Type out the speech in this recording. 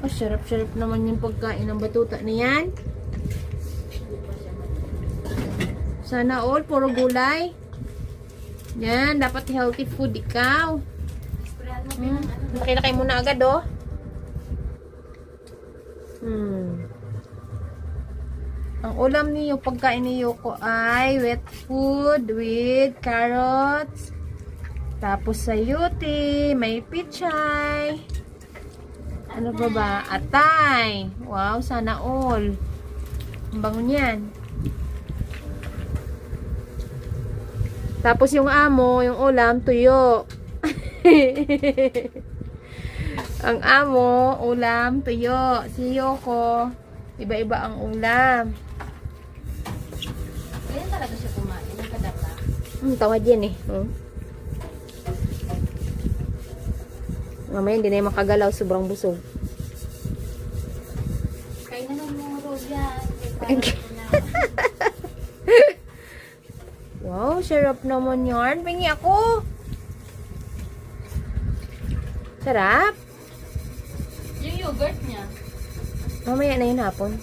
Oh, sarap-sarap naman yung pagkain ng batuta na yan. Sana all, puro gulay. Yan, dapat healthy food ikaw. Laki-laki muna agad, oh. Ang ulam niyo, pagkain niyo ko ay wet food with carrots. Tapos sayote, may pichay. Ano ba ba? Atay. Wow, sana all. Ang bango niyan. Tapos yung amo, yung ulam, tuyo. Ang amo, ulam, tuyo. Si Yoko, iba-iba ang ulam. Ganyan talaga siya kumain. Ang kadapa. Tawad yan eh. Mamaya hindi na yung makagalaw, sobrang busog. Kaya na ng mga yan. Wow, sarap naman yarn. Pingi ako. Sarap. Yung yogurt niya. Mamaya na yun hapon.